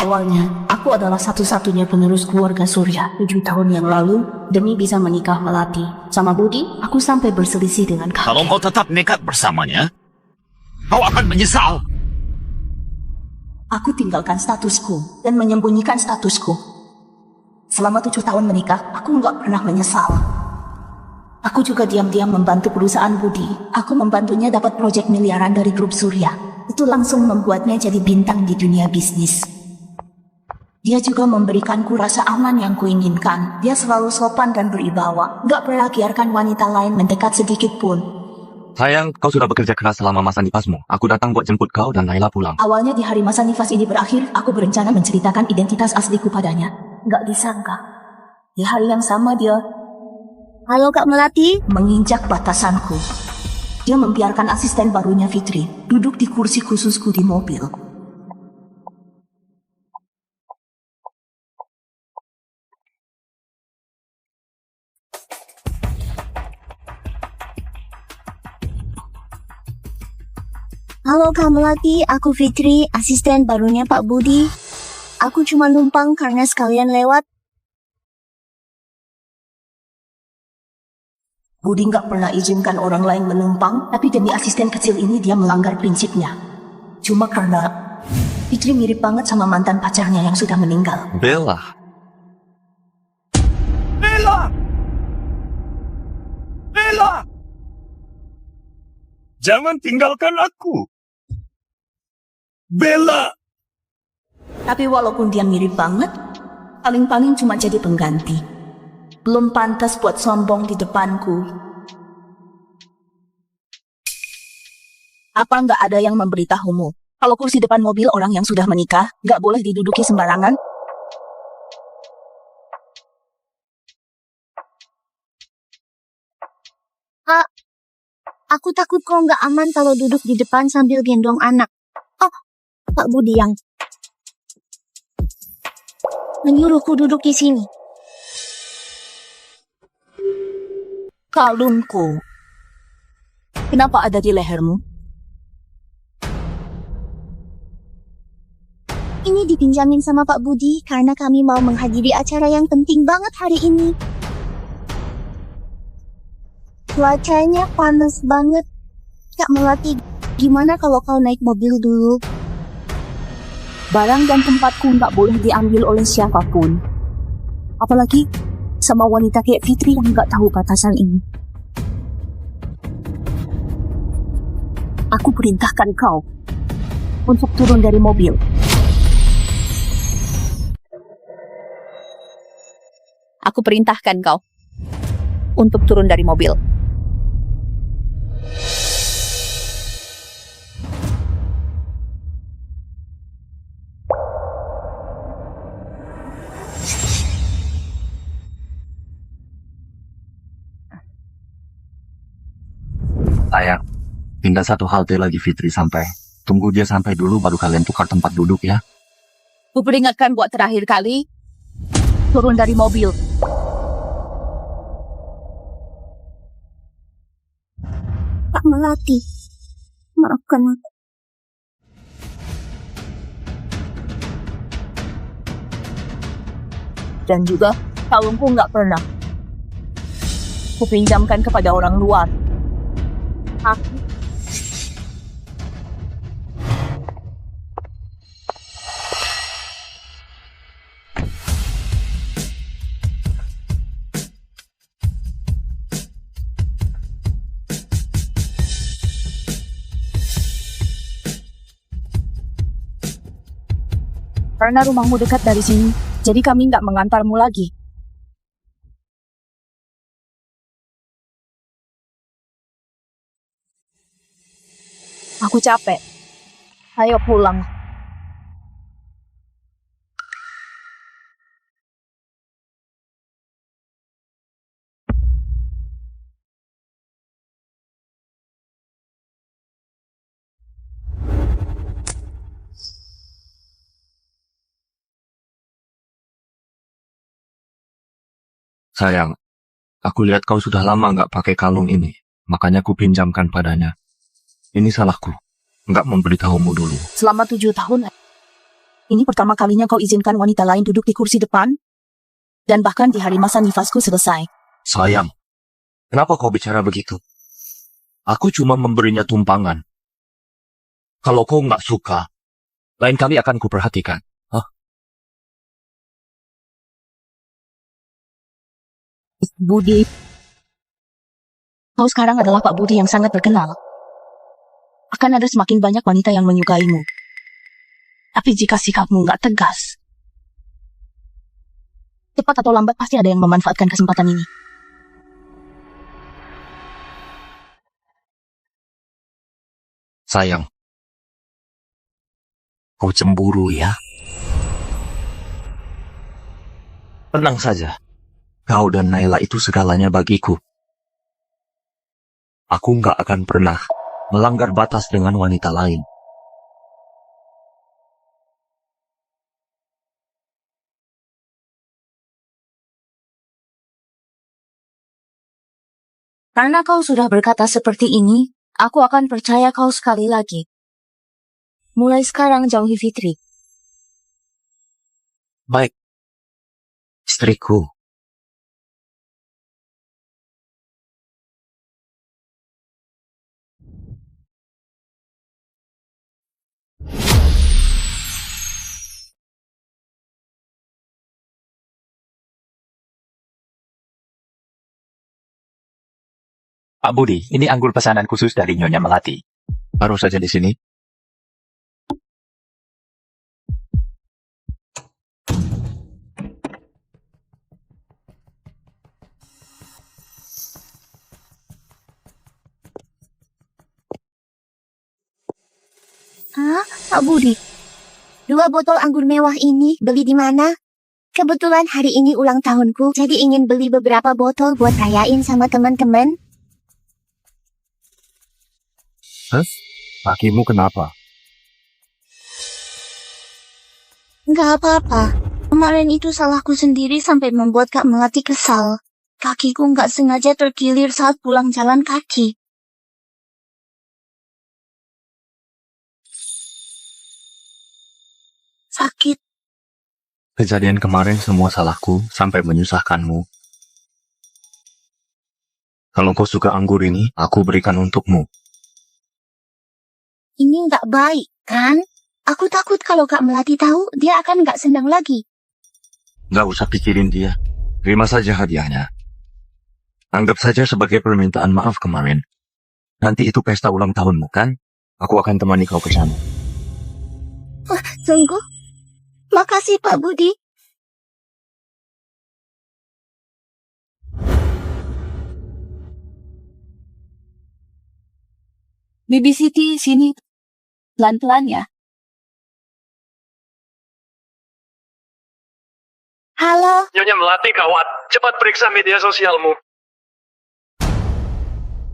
Awalnya, aku adalah satu-satunya penerus keluarga Surya 7 tahun yang lalu. Demi bisa menikah Melati sama Budi, aku sampai berselisih dengan Kalau kakek. kau tetap nekat bersamanya, kau akan menyesal. Aku tinggalkan statusku dan menyembunyikan statusku. Selama 7 tahun menikah, aku nggak pernah menyesal. Aku juga diam-diam membantu perusahaan Budi. Aku membantunya dapat proyek miliaran dari grup Surya. Itu langsung membuatnya jadi bintang di dunia bisnis. Dia juga memberikanku rasa aman yang kuinginkan. Dia selalu sopan dan berwibawa. Nggak pernah biarkan wanita lain mendekat sedikit pun. Sayang, kau sudah bekerja keras selama masa nifasmu. Aku datang buat jemput kau dan Naila pulang. Awalnya di hari masa nifas ini berakhir, aku berencana menceritakan identitas asliku padanya. Nggak disangka. Di hari yang sama dia Halo Kak Melati. menginjak batasanku. Dia membiarkan asisten barunya Fitri duduk di kursi khususku di mobil. Halo Kak Melati, aku Fitri, asisten barunya Pak Budi. Aku cuma numpang karena sekalian lewat. Budi nggak pernah izinkan orang lain menumpang, tapi demi asisten kecil ini dia melanggar prinsipnya. Cuma karena Fitri mirip banget sama mantan pacarnya yang sudah meninggal. Bella. Bella! Bella! Jangan tinggalkan aku. Bella! Tapi walaupun dia mirip banget, paling-paling cuma jadi pengganti. Belum pantas buat sombong di depanku. Apa nggak ada yang memberitahumu? Kalau kursi depan mobil orang yang sudah menikah, nggak boleh diduduki sembarangan? Aku takut kau nggak aman kalau duduk di depan sambil gendong anak. Oh, Pak Budi yang menyuruhku duduk di sini. Kalungku. Kenapa ada di lehermu? Ini dipinjamin sama Pak Budi karena kami mau menghadiri acara yang penting banget hari ini. Cuacanya panas banget. Kak Melati, gimana kalau kau naik mobil dulu? Barang dan tempatku nggak boleh diambil oleh siapapun. Apalagi sama wanita kayak Fitri yang nggak tahu batasan ini. Aku perintahkan kau untuk turun dari mobil. Aku perintahkan kau untuk turun dari mobil. Sayang, tinggal satu halte lagi Fitri sampai. Tunggu dia sampai dulu baru kalian tukar tempat duduk ya. Ku peringatkan buat terakhir kali, turun dari mobil. Kak Melati, maafkan aku. Dan juga kalungku nggak pernah kupinjamkan kepada orang luar. Aku karena rumahmu dekat dari sini, jadi kami nggak mengantarmu lagi. Aku capek. Ayo pulang. Sayang, aku lihat kau sudah lama nggak pakai kalung ini. Makanya ku pinjamkan padanya. Ini salahku. Nggak memberitahumu dulu. Selama 7 tahun, Ini pertama kalinya kau izinkan wanita lain duduk di kursi depan? Dan bahkan di hari masa nifasku selesai. Sayang, kenapa kau bicara begitu? Aku cuma memberinya tumpangan. Kalau kau nggak suka, lain kali akan kuperhatikan. Budi. Kau sekarang adalah Pak Budi yang sangat terkenal. Akan ada semakin banyak wanita yang menyukaimu. Tapi jika sikapmu nggak tegas, cepat atau lambat pasti ada yang memanfaatkan kesempatan ini. Sayang, kau cemburu ya? Tenang saja. Kau dan Naila itu segalanya bagiku. Aku nggak akan pernah melanggar batas dengan wanita lain. Karena kau sudah berkata seperti ini, aku akan percaya kau sekali lagi. Mulai sekarang jauhi Fitri. Baik, istriku. Pak Budi, ini anggur pesanan khusus dari Nyonya Melati. Baru saja di sini. Hah, Pak Budi? 2 botol anggur mewah ini beli di mana? Kebetulan hari ini ulang tahunku, jadi ingin beli beberapa botol buat rayain sama teman-teman. Kakimu kenapa? Nggak apa-apa. Kemarin itu salahku sendiri sampai membuat Kak Melati kesal. Kakiku nggak sengaja terkilir saat pulang jalan kaki. Sakit. Kejadian kemarin semua salahku sampai menyusahkanmu. Kalau kau suka anggur ini, aku berikan untukmu. Ini nggak baik, kan? Aku takut kalau Kak Melati tahu, dia akan nggak senang lagi. Nggak usah pikirin dia. Terima saja hadiahnya. Anggap saja sebagai permintaan maaf kemarin. Nanti itu pesta ulang tahunmu, kan? Aku akan temani kau ke sana. Sungguh? Makasih Pak Budi. Bibi Siti, sini. Pelan-pelan ya. Halo, Nyonya Melati, gawat. Cepat periksa media sosialmu.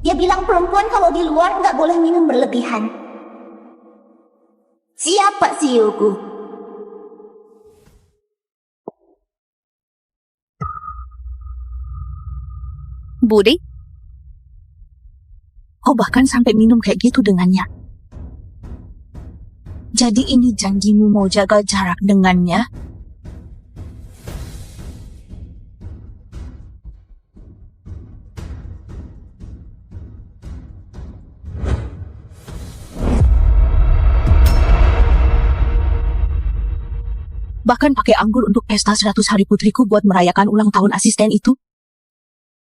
dia bilang perempuan kalau di luar nggak boleh minum berlebihan. Siapa sih Yogu? Budi? Kau bahkan sampai minum kayak gitu dengannya. Jadi ini janjimu mau jaga jarak dengannya? Bahkan pakai anggur untuk pesta 100 hari putriku buat merayakan ulang tahun asisten itu?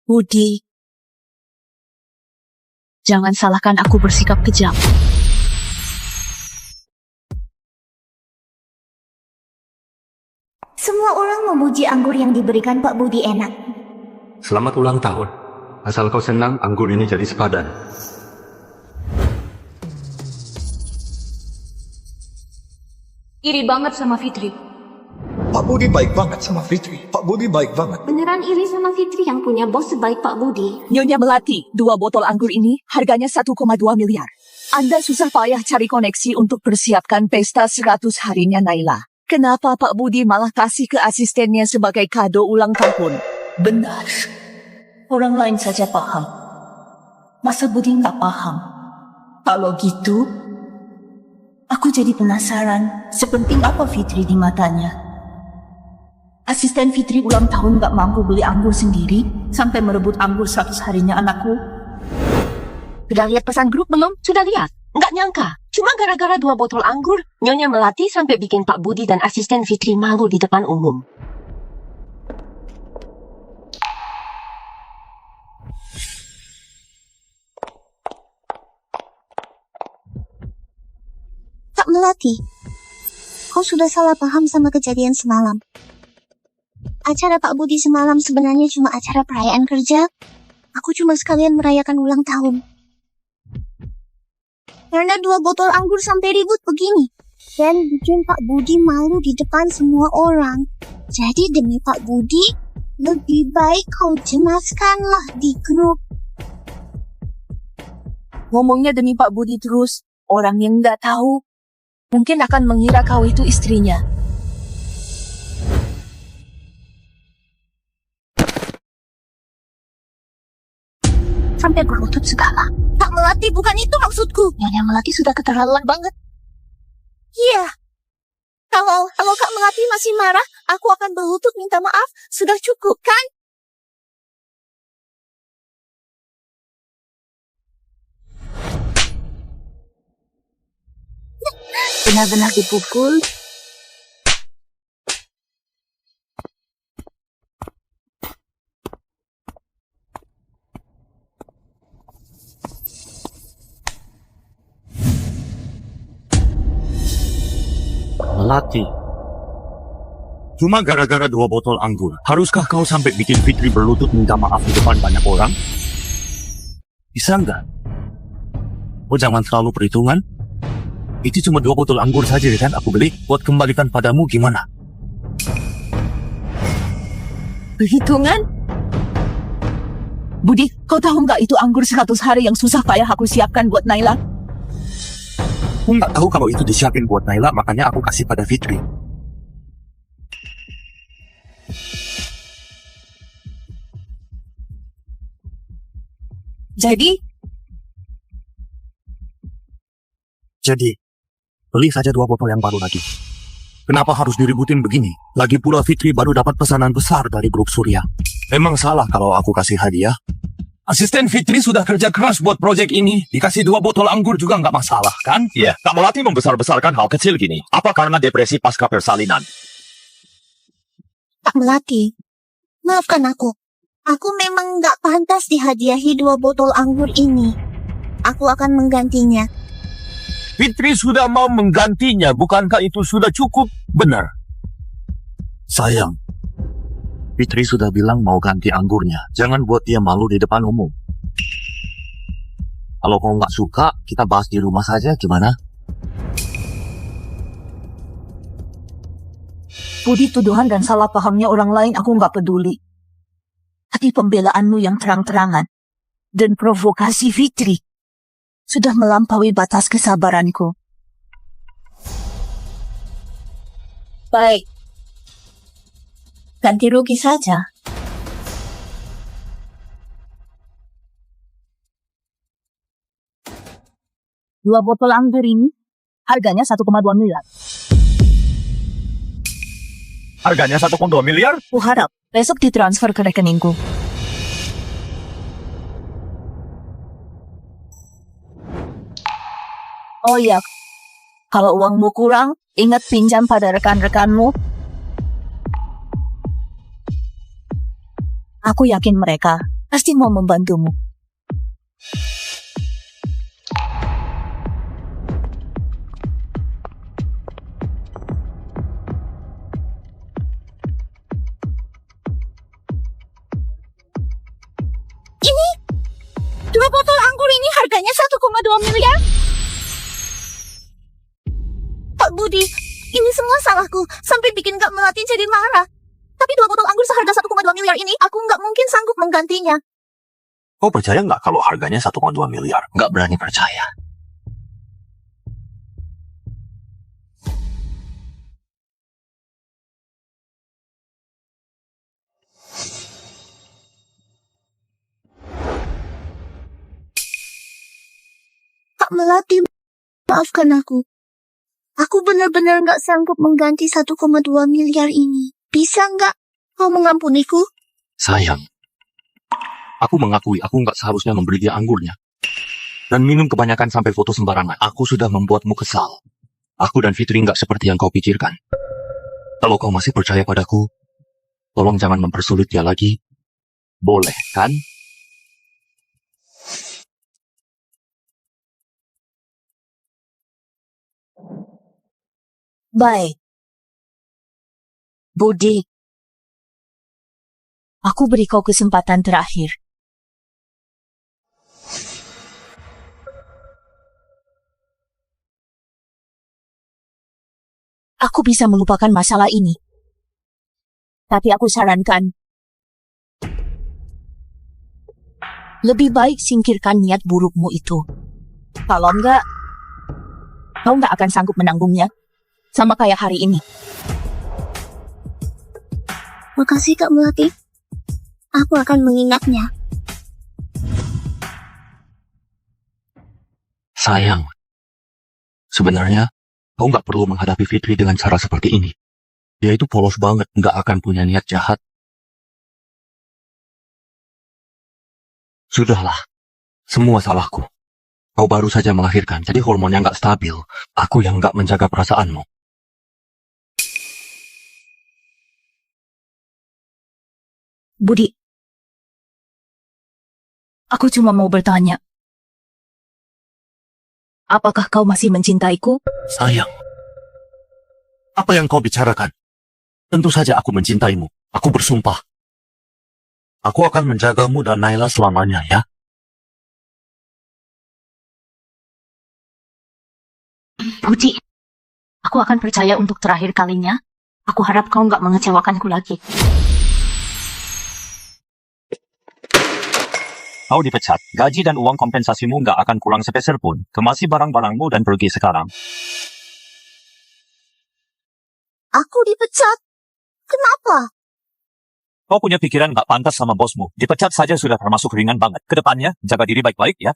Budi, jangan salahkan aku bersikap kejam. Semua orang memuji anggur yang diberikan Pak Budi enak. Selamat ulang tahun. Asal kau senang, anggur ini jadi sepadan. Iri banget sama Fitri. Pak Budi baik banget sama Fitri. Pak Budi baik banget. Beneran iri sama Fitri yang punya bos sebaik Pak Budi. Nyonya Melati, 2 botol anggur ini harganya 1,2 miliar. Anda susah payah cari koneksi untuk persiapkan pesta 100 harinya Naila. Kenapa Pak Budi malah kasih ke asistennya sebagai kado ulang tahun? Benar. Orang lain saja paham. Masa Budi nggak paham? Kalau gitu, Aku jadi penasaran, sepenting apa Fitri di matanya. Asisten Fitri ulang tahun gak mampu beli anggur sendiri, sampai merebut anggur 100 harinya anakku. Sudah lihat pesan grup belum? Sudah lihat? Nggak nyangka. Cuma gara-gara 2 botol anggur, Nyonya Melati sampai bikin Pak Budi dan asisten Fitri malu di depan umum. Kak Melati, kau sudah salah paham sama kejadian semalam. Acara Pak Budi semalam sebenarnya cuma acara perayaan kerja. Aku cuma sekalian merayakan ulang tahun. Karena 2 botol anggur sampai ribut begini. Dan bikin Pak Budi malu di depan semua orang. Jadi demi Pak Budi, lebih baik kau jelaskanlah di grup. Ngomongnya demi Pak Budi terus, orang yang nggak tahu mungkin akan mengira kau itu istrinya. Sampai berlutut segala. Kak Melati, bukan itu maksudku. Nyonya Melati sudah keterlaluan banget. Iya. Kalau Kak Melati masih marah, aku akan berlutut minta maaf. Sudah cukup, kan? Benar-benar dipukul. Melati. Cuma gara-gara 2 botol anggur. Haruskah kau sampai bikin Fitri berlutut minta maaf di depan banyak orang? Bisa enggak? Oh, jangan terlalu perhitungan. Itu cuma 2 botol anggur saja kan aku beli. Buat kembalikan padamu gimana? Perhitungan? Budi, kau tahu nggak itu anggur 100 hari yang susah payah aku siapkan buat Naila? Aku nggak tahu kalau itu disiapin buat Naila, makanya aku kasih pada Fitri. Jadi, beli saja 2 botol yang baru lagi. Kenapa harus diributin begini? Lagi pula Fitri baru dapat pesanan besar dari grup Surya. Memang salah kalau aku kasih hadiah. Asisten Fitri sudah kerja keras buat proyek ini. Dikasih 2 botol anggur juga nggak masalah, kan? Iya, Kak Melati membesar-besarkan hal kecil gini. Apa karena depresi pasca persalinan? Kak Melati, maafkan aku. Aku memang nggak pantas dihadiahi 2 botol anggur ini. Aku akan menggantinya. Fitri sudah mau menggantinya, bukankah itu sudah cukup? Benar. Sayang, Fitri sudah bilang mau ganti anggurnya. Jangan buat dia malu di depan umum. Kalau kau nggak suka, kita bahas di rumah saja, gimana? Budi, tuduhan dan salah pahamnya orang lain aku nggak peduli. Tapi pembelaanmu yang terang-terangan dan provokasi Fitri sudah melampaui batas kesabaranku. baik. Ganti rugi saja. Dua botol anggur ini harganya 1,2 miliar. Harganya 1,2 miliar? Aku harap besok ditransfer ke rekeningku. Oh iya, kalau uangmu kurang, ingat pinjam pada rekan-rekanmu. Aku yakin mereka pasti mau membantumu. Dua botol anggur ini harganya 1,2 miliar. Pak Budi, ini semua salahku. Sampai bikin Kak Melati jadi marah. Tapi dua botol anggur seharga 1,2 miliar ini, aku nggak mungkin sanggup menggantinya. Kau percaya nggak kalau harganya 1,2 miliar? Nggak berani percaya. Kak Melati, maafkan aku. Aku benar-benar nggak sanggup mengganti 1,2 miliar ini. Bisa nggak kau mengampuniku? Sayang, aku mengakui aku nggak seharusnya memberi dia anggurnya. Dan minum kebanyakan sampai foto sembarangan. Aku sudah membuatmu kesal. Aku dan Fitri nggak seperti yang kau pikirkan. Kalau kau masih percaya padaku, tolong jangan mempersulit dia lagi. Boleh, kan? Baik. Budi, aku beri kau kesempatan terakhir. Aku bisa melupakan masalah ini. Tapi aku sarankan, lebih baik singkirkan niat burukmu itu. Kalau enggak, kau enggak akan sanggup menanggungnya. Sama kayak hari ini. Makasih Kak Melati. Aku akan mengingatnya. Sayang, sebenarnya kau nggak perlu menghadapi Fitri dengan cara seperti ini. Dia itu polos banget, nggak akan punya niat jahat. Sudahlah, semua salahku. Kau baru saja melahirkan, jadi hormonnya nggak stabil. Aku yang nggak menjaga perasaanmu. Budi, aku cuma mau bertanya. Apakah kau masih mencintaiku? Sayang, apa yang kau bicarakan? Tentu saja aku mencintaimu. Aku bersumpah. Aku akan menjagamu dan Naila selamanya, ya. Budi, aku akan percaya untuk terakhir kalinya. Aku harap kau nggak mengecewakanku lagi. Kau dipecat. Gaji dan uang kompensasimu nggak akan kurang sepeser pun. Kemasi barang-barangmu dan pergi sekarang. Aku dipecat. Kenapa? Kau punya pikiran nggak pantas sama bosmu. Dipecat saja sudah termasuk ringan banget. Kedepannya, jaga diri baik-baik ya.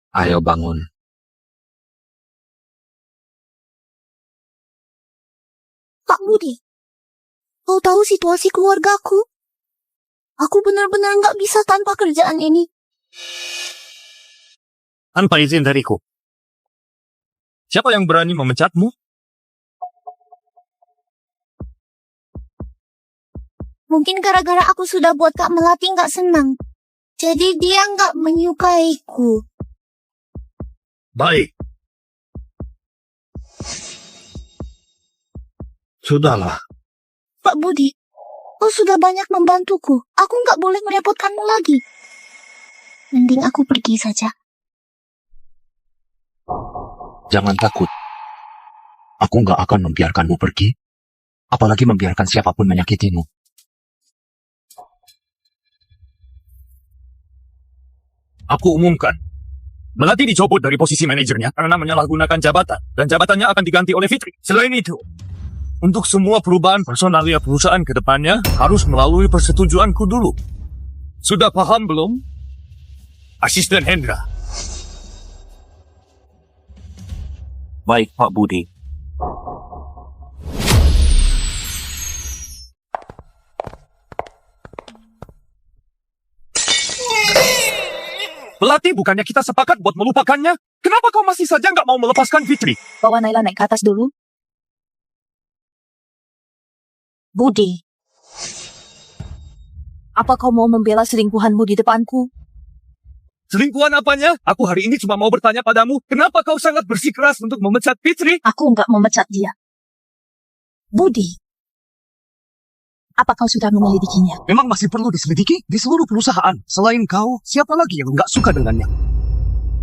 Ayo bangun. Pak Budi, kau tahu situasi keluargaku? Aku benar-benar nggak bisa tanpa kerjaan ini. Tanpa izin dariku. Siapa yang berani memecatmu? Mungkin gara-gara aku sudah buat Kak Melati nggak senang. Jadi dia nggak menyukaiku. Baik. Sudahlah. Pak Budi, kau sudah banyak membantuku. Aku nggak boleh merepotkanmu lagi. Mending aku pergi saja. Jangan takut. Aku nggak akan membiarkanmu pergi. Apalagi membiarkan siapapun menyakitimu. Aku umumkan. Melati dicopot dari posisi manajernya karena menyalahgunakan jabatan. Dan jabatannya akan diganti oleh Fitri. Selain itu, untuk semua perubahan personalia perusahaan ke depannya harus melalui persetujuanku dulu. Sudah paham belum? Asisten Hendra. Baik, Pak Budi. Melati, bukannya kita sepakat buat melupakannya? Kenapa kau masih saja nggak mau melepaskan Fitri? Bawa Naila naik ke atas dulu. Budi, apa kau mau membela selingkuhanmu di depanku? Selingkuhan apanya? Aku hari ini cuma mau bertanya padamu, kenapa kau sangat bersikeras untuk memecat Fitri? Aku nggak memecat dia. Budi, apa kau sudah menyelidikinya? Memang masih perlu diselidiki di seluruh perusahaan. Selain kau, siapa lagi yang nggak suka dengannya?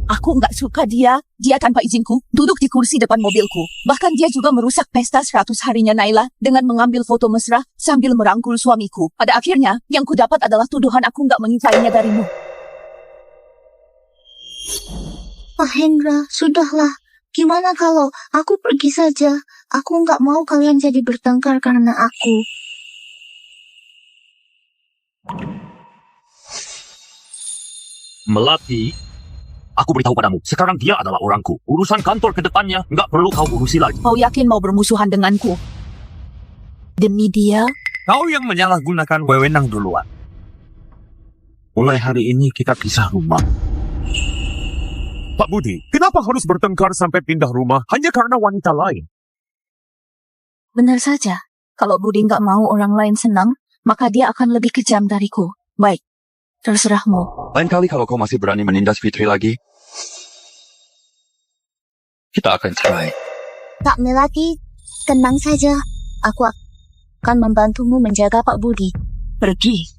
Aku nggak suka dia. Dia tanpa izinku duduk di kursi depan mobilku. Bahkan dia juga merusak pesta 100 harinya Naila dengan mengambil foto mesra sambil merangkul suamiku. Pada akhirnya, yang kudapat adalah tuduhan aku nggak menyukainya darimu. Pak Hendra, sudahlah. Gimana kalau aku pergi saja? Aku nggak mau kalian jadi bertengkar karena aku. Melati, aku beritahu padamu, sekarang dia adalah orangku. Urusan kantor ke depannya nggak perlu kau urusi lagi. Kau yakin mau bermusuhan denganku? Demi dia, Kau yang menyalahgunakan wewenang duluan. Mulai hari ini kita pisah rumah. Pak Budi, kenapa harus bertengkar sampai pindah rumah hanya karena wanita lain? benar saja. Kalau Budi nggak mau orang lain senang, maka dia akan lebih kejam dariku. Baik, terserahmu. Lain kali kalau kau masih berani menindas Fitri lagi, kita akan cerai. Kak Melati, tenang saja. Aku akan membantumu menjaga Pak Budi. Pergi.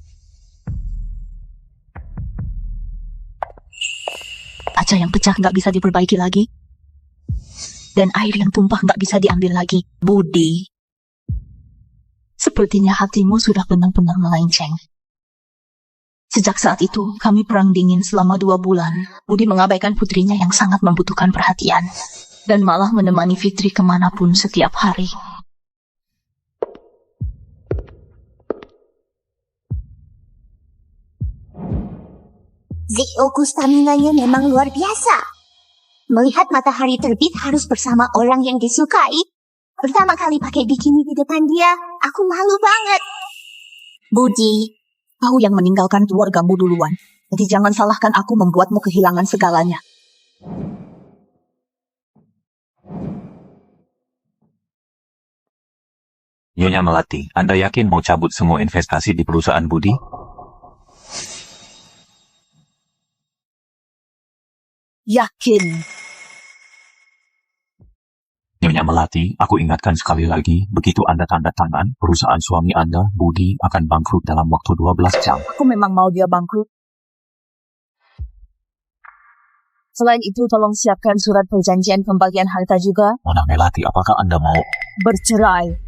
Kaca yang pecah nggak bisa diperbaiki lagi. Dan air yang tumpah nggak bisa diambil lagi. Budi, sepertinya hatimu sudah benar-benar melenceng. Sejak saat itu, kami perang dingin selama 2 bulan. Budi mengabaikan putrinya yang sangat membutuhkan perhatian. Dan malah menemani Fitri kemanapun setiap hari. Zioku stamina-nya memang luar biasa. Melihat matahari terbit harus bersama orang yang disukai. Pertama kali pakai bikini di depan dia, aku malu banget. Budi, kau yang meninggalkan keluargamu duluan. Jadi jangan salahkan aku membuatmu kehilangan segalanya. Nyonya Melati, Anda yakin mau cabut semua investasi di perusahaan Budi? Yakin. Nyonya Melati, aku ingatkan sekali lagi, begitu Anda tanda tangan, perusahaan suami Anda, Budi, akan bangkrut dalam waktu 12 jam. Aku memang mau dia bangkrut. Selain itu, tolong siapkan surat perjanjian pembagian harta juga. Nona Melati, apakah Anda mau? Bercerai.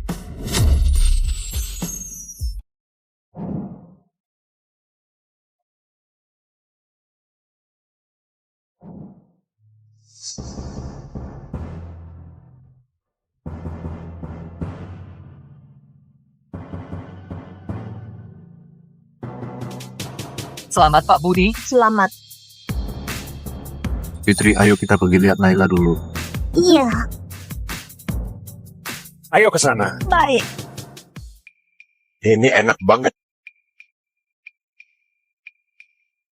Selamat Pak Budi. Selamat. Fitri, ayo kita pergi lihat Naila dulu. Iya, Ayo ke sana. Baik. Ini enak banget.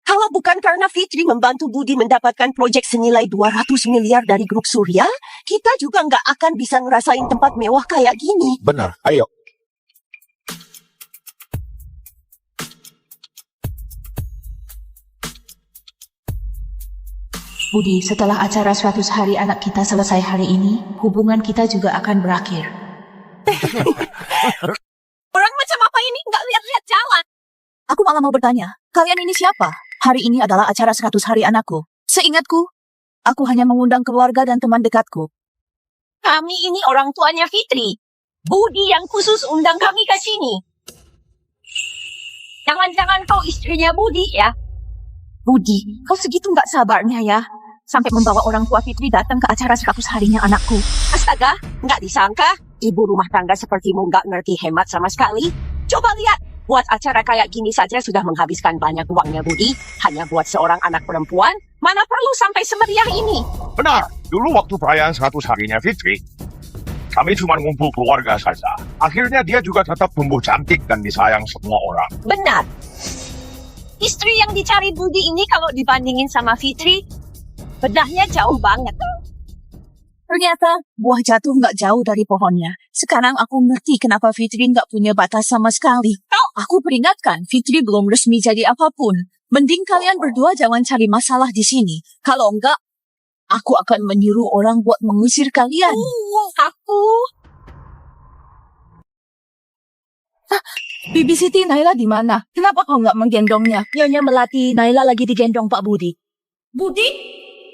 Kalau bukan karena Fitri membantu Budi mendapatkan proyek senilai 200 miliar dari grup Surya, kita juga nggak akan bisa ngerasain tempat mewah kayak gini. Benar, ayo. Budi, setelah acara 100 hari anak kita selesai hari ini, hubungan kita juga akan berakhir. Orang macam apa ini nggak lihat-lihat jalan? Aku malah mau bertanya, kalian ini siapa? Hari ini adalah acara 100 hari anakku. Seingatku, aku hanya mengundang keluarga dan teman dekatku. Kami ini orang tuanya Fitri. Budi yang khusus undang kami ke sini. Jangan-jangan kau istrinya Budi ya? Budi, kau segitu nggak sabarnya ya? Sampai membawa orang tua Fitri datang ke acara 100 harinya anakku. Astaga, nggak disangka. Ibu rumah tangga sepertimu nggak ngerti hemat sama sekali. Coba lihat, buat acara kayak gini saja sudah menghabiskan banyak uangnya Budi. Hanya buat seorang anak perempuan, mana perlu sampai semeriah ini? Benar, dulu waktu perayaan 100 harinya Fitri, kami cuma ngumpul keluarga saja. Akhirnya dia juga tetap tumbuh cantik dan disayang semua orang. Benar. Istri yang dicari Budi ini kalau dibandingin sama Fitri, bedahnya jauh banget. Ternyata buah jatuh nggak jauh dari pohonnya. Sekarang aku ngerti kenapa Fitri nggak punya batas sama sekali. Aku peringatkan, Fitri belum resmi jadi apapun. Mending kalian berdua jangan cari masalah di sini. Kalau enggak, aku akan menyuruh orang buat mengusir kalian. Aku... Bibi Siti, Naila di mana? Kenapa kau nggak menggendongnya? Nyonya Melati, Naila lagi digendong Pak Budi. Budi?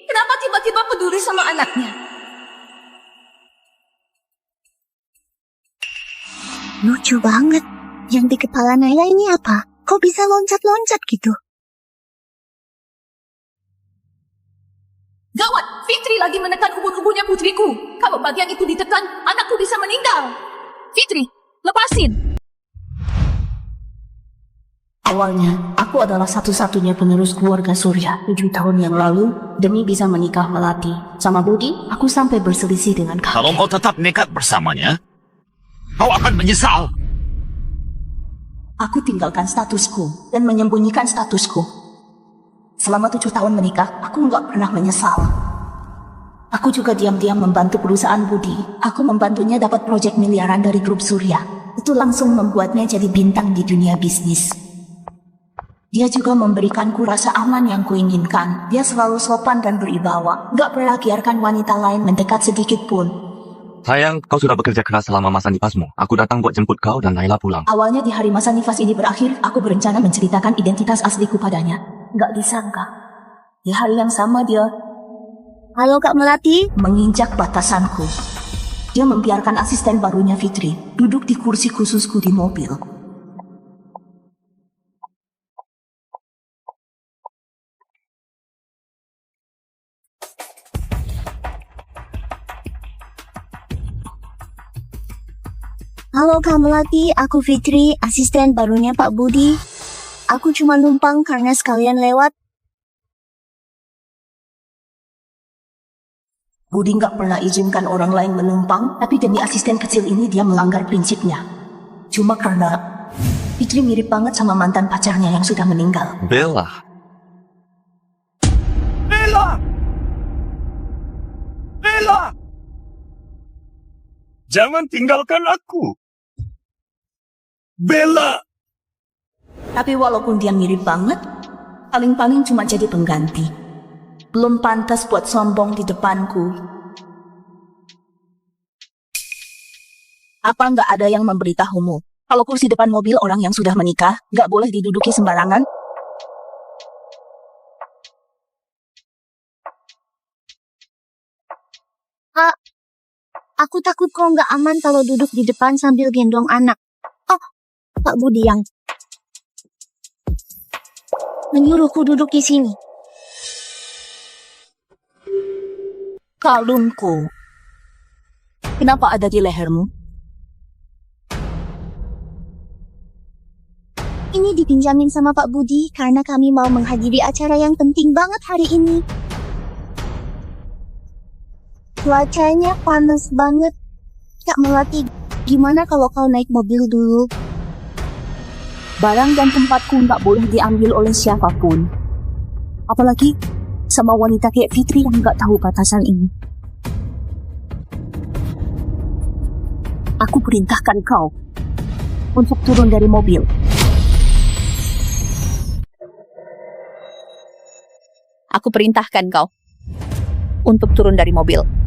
Kenapa tiba-tiba peduli sama anaknya? lucu banget. Yang di kepala Naila ini apa? Kok bisa loncat-loncat gitu? Gawat, Fitri lagi menekan ubun-ubunnya putriku. Kalau bagian itu ditekan, anakku bisa meninggal. Fitri, lepasin. Awalnya, aku adalah satu-satunya penerus keluarga Surya 7 tahun yang lalu. Demi bisa menikah Melati sama Budi, aku sampai berselisih dengan Kalau kakek. kau tetap nekat bersamanya, kau akan menyesal. Aku tinggalkan statusku dan menyembunyikan statusku. Selama 7 tahun menikah, aku nggak pernah menyesal. Aku juga diam-diam membantu perusahaan Budi. Aku membantunya dapat proyek miliaran dari grup Surya. Itu langsung membuatnya jadi bintang di dunia bisnis. Dia juga memberikanku rasa aman yang kuinginkan. Dia selalu sopan dan berwibawa. Nggak pernah biarkan wanita lain mendekat sedikit pun. Sayang, kau sudah bekerja keras selama masa nifasmu. Aku datang buat jemput kau dan Naila pulang. Awalnya di hari masa nifas ini berakhir, aku berencana menceritakan identitas asliku padanya. Nggak disangka. Di hari yang sama dia Halo Kak Melati. menginjak batasanku. Dia membiarkan asisten barunya Fitri duduk di kursi khususku di mobil. Halo Kak Melati, aku Fitri, asisten barunya Pak Budi. Aku cuma numpang karena sekalian lewat. Budi nggak pernah izinkan orang lain menumpang, tapi demi asisten kecil ini dia melanggar prinsipnya. Cuma karena Fitri mirip banget sama mantan pacarnya yang sudah meninggal. Bella. Bella! Bella! Jangan tinggalkan aku. Bella! Tapi walaupun dia mirip banget, paling-paling cuma jadi pengganti. Belum pantas buat sombong di depanku. Apa nggak ada yang memberitahumu? Kalau kursi depan mobil orang yang sudah menikah, nggak boleh diduduki sembarangan? Aku takut kau nggak aman kalau duduk di depan sambil gendong anak. Oh, Pak Budi yang menyuruhku duduk di sini. Kalungku. Kenapa ada di lehermu? Ini dipinjamin sama Pak Budi karena kami mau menghadiri acara yang penting banget hari ini. Cuacanya panas banget. Kak Melati, gimana kalau kau naik mobil dulu? Barang dan tempatku nggak boleh diambil oleh siapapun. Apalagi sama wanita kayak Fitri yang nggak tahu batasan ini. Aku perintahkan kau untuk turun dari mobil. Aku perintahkan kau untuk turun dari mobil.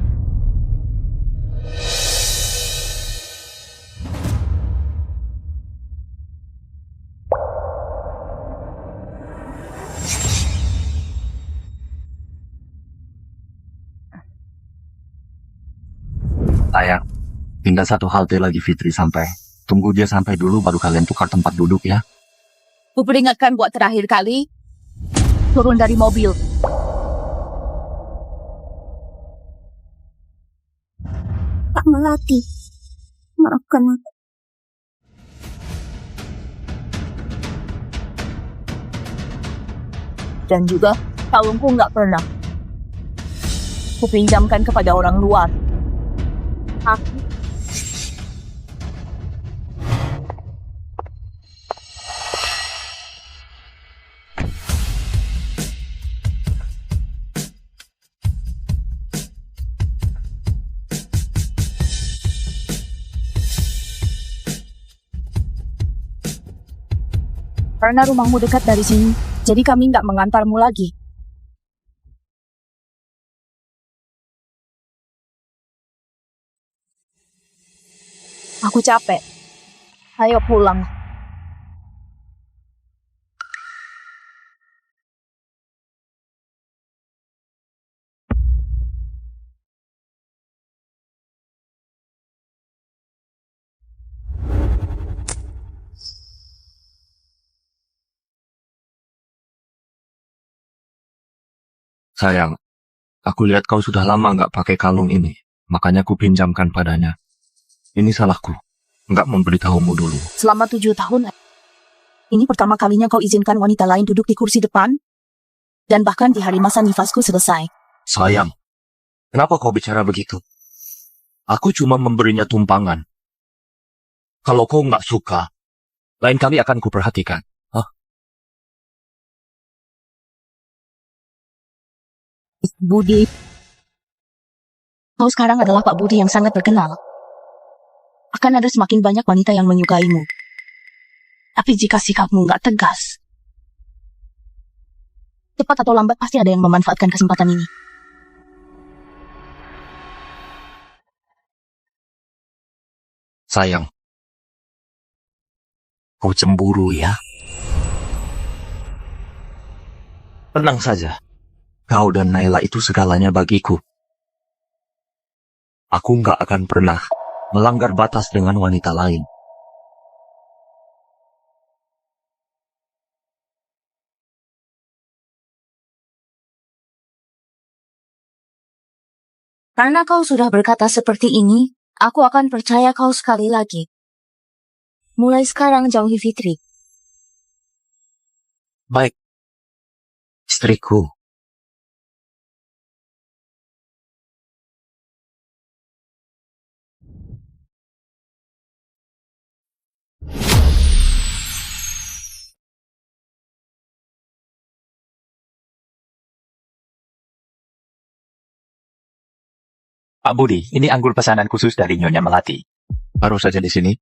Sayang, tinggal satu halte lagi Fitri sampai. Tunggu dia sampai dulu baru kalian tukar tempat duduk ya. Ku peringatkan buat terakhir kali, turun dari mobil. Kak Melati, maafkan aku. Dan juga kalungku nggak pernah kupinjamkan kepada orang luar. Aku karena rumahmu dekat dari sini, jadi kami nggak mengantarmu lagi. Aku capek. Ayo pulang. Sayang, Aku lihat kau sudah lama nggak pakai kalung ini, makanya ku pinjamkan padanya. Ini salahku, nggak memberitahumu dulu. Selama 7 tahun, ini pertama kalinya kau izinkan wanita lain duduk di kursi depan? Dan bahkan di hari masa nifasku selesai. Sayang, kenapa kau bicara begitu? Aku cuma memberinya tumpangan. Kalau kau nggak suka, lain kali akan kuperhatikan. Budi, kau sekarang adalah Pak Budi yang sangat terkenal. Akan ada semakin banyak wanita yang menyukaimu. Tapi jika sikapmu nggak tegas, cepat atau lambat pasti ada yang memanfaatkan kesempatan ini. Sayang, kau cemburu ya? Tenang saja. Kau dan Naila itu segalanya bagiku. Aku nggak akan pernah melanggar batas dengan wanita lain. Karena kau sudah berkata seperti ini, aku akan percaya kau sekali lagi. Mulai sekarang jauhi Fitri. Baik, istriku. Pak Budi, ini anggur pesanan khusus dari Nyonya Melati. Baru saja di sini.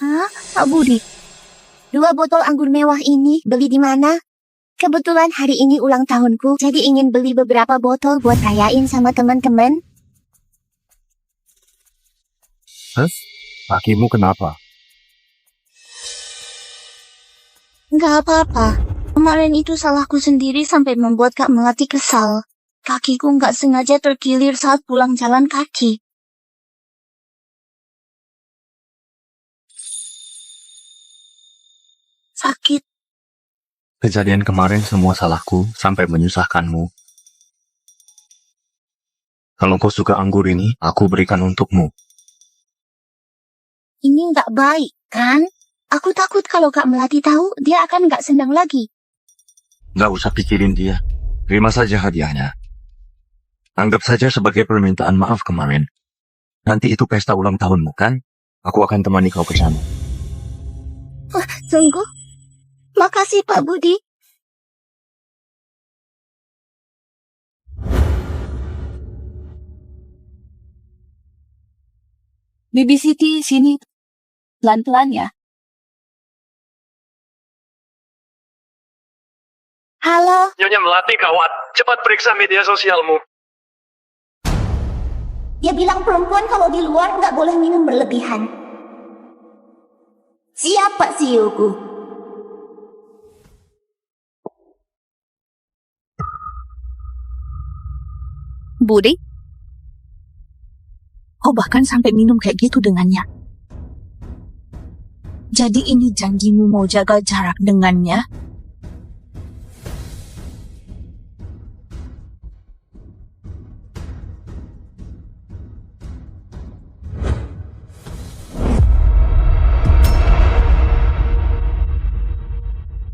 Hah, Pak Budi? 2 botol anggur mewah ini beli di mana? Kebetulan hari ini ulang tahunku, jadi ingin beli beberapa botol buat rayain sama teman-teman. Kakimu kenapa? Nggak apa-apa. Kemarin itu salahku sendiri sampai membuat Kak Melati kesal. Kakiku nggak sengaja terkilir saat pulang jalan kaki. Sakit. Kejadian kemarin semua salahku sampai menyusahkanmu. Kalau kau suka anggur ini, aku berikan untukmu. Ini nggak baik, kan? Aku takut kalau Kak Melati tahu, dia akan nggak senang lagi. Nggak usah pikirin dia. Terima saja hadiahnya. Anggap saja sebagai permintaan maaf kemarin. Nanti itu pesta ulang tahunmu, kan? Aku akan temani kau ke sana. Sungguh? Makasih, Pak Budi. Bibi Siti, sini. Pelan-pelan ya. Halo, Nyonya Melati gawat. Cepat periksa media sosialmu. dia bilang perempuan kalau di luar nggak boleh minum berlebihan. Siapa siuku? Budi? Kau bahkan sampai minum kayak gitu dengannya. Jadi ini janjimu mau jaga jarak dengannya?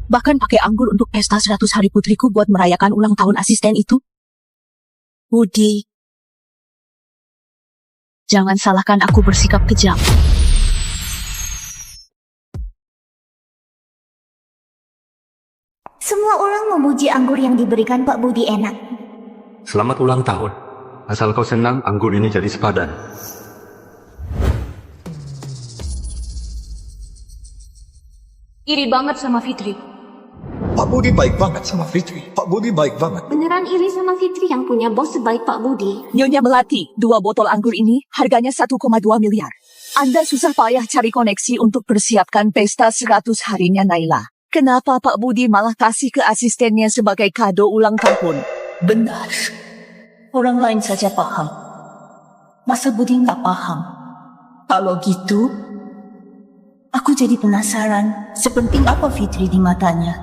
Bahkan pakai anggur untuk pesta 100 hari putriku buat merayakan ulang tahun asisten itu? Budi, jangan salahkan aku bersikap kejam. Semua orang memuji anggur yang diberikan Pak Budi enak. Selamat ulang tahun. Asal kau senang, anggur ini jadi sepadan. Iri banget sama Fitri. Pak Budi baik banget sama Fitri. Pak Budi baik banget. Beneran iri sama Fitri yang punya bos sebaik Pak Budi. Nyonya Melati, 2 botol anggur ini harganya 1,2 miliar. Anda susah payah cari koneksi untuk persiapkan pesta 100 harinya Naila. Kenapa Pak Budi malah kasih ke asistennya sebagai kado ulang tahun? Benar. Orang lain saja paham. Masa Budi nggak paham? Kalau gitu, aku jadi penasaran sepenting apa Fitri di matanya.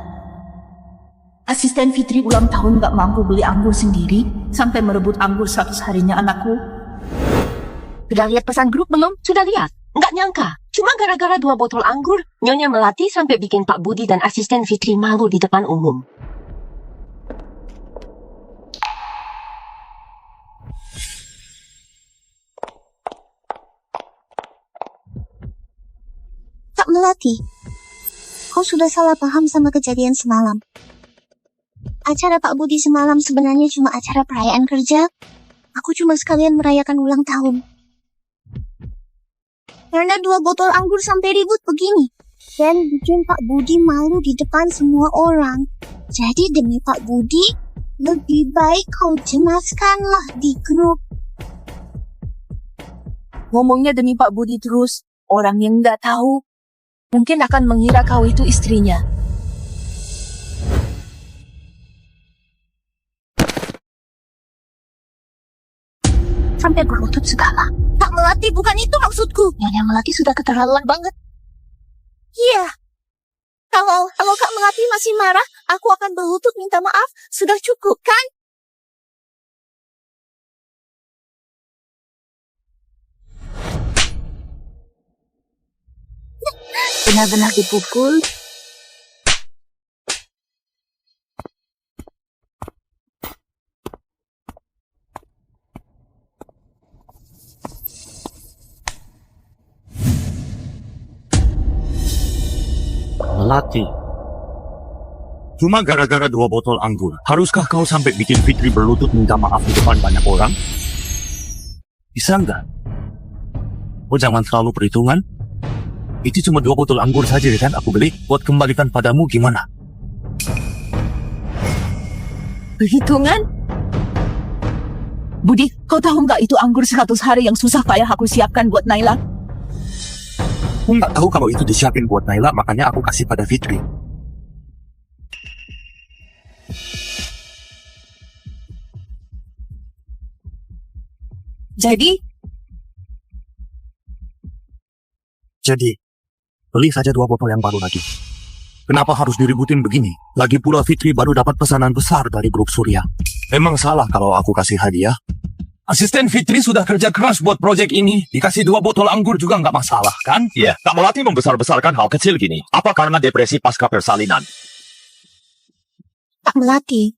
Asisten Fitri ulang tahun nggak mampu beli anggur sendiri sampai merebut anggur 100 harinya anakku. Sudah lihat pesan grup belum? Sudah lihat? Nggak nyangka. Cuma gara-gara 2 botol anggur, Nyonya Melati sampai bikin Pak Budi dan asisten Fitri malu di depan umum. Kak Melati, kau sudah salah paham sama kejadian semalam. Acara Pak Budi semalam sebenarnya cuma acara perayaan kerja. Aku cuma sekalian merayakan ulang tahun. Karena 2 botol anggur sampai ribut begini. Dan bikin Pak Budi malu di depan semua orang. Jadi demi Pak Budi, lebih baik kau jelaskanlah di grup. Ngomongnya demi Pak Budi terus, orang yang nggak tahu mungkin akan mengira kau itu istrinya. Sampai berlutut segala. Kak Melati, bukan itu maksudku. Nyonya Melati sudah keterlaluan banget. Iya. Kalau Kak Melati masih marah, aku akan berlutut minta maaf. Sudah cukup, kan? Benar-benar dipukul. Melati. Cuma gara-gara 2 botol anggur. Haruskah kau sampai bikin Fitri berlutut minta maaf di depan banyak orang? Bisa enggak? Oh, jangan terlalu perhitungan. Itu cuma 2 botol anggur saja kan aku beli. Buat kembalikan padamu gimana? Perhitungan? Budi, kau tahu nggak itu anggur 100 hari yang susah payah aku siapkan buat Naila? Aku nggak tahu kalau itu disiapin buat Naila, makanya aku kasih pada Fitri. Jadi, beli saja 2 botol yang baru lagi. Kenapa harus diributin begini? Lagi pula Fitri baru dapat pesanan besar dari grup Surya. Emang salah kalau aku kasih hadiah? Asisten Fitri sudah kerja keras buat proyek ini. Dikasih 2 botol anggur juga nggak masalah, kan? Iya, Kak Melati membesar-besarkan hal kecil gini. Apa karena depresi pasca persalinan? Kak Melati,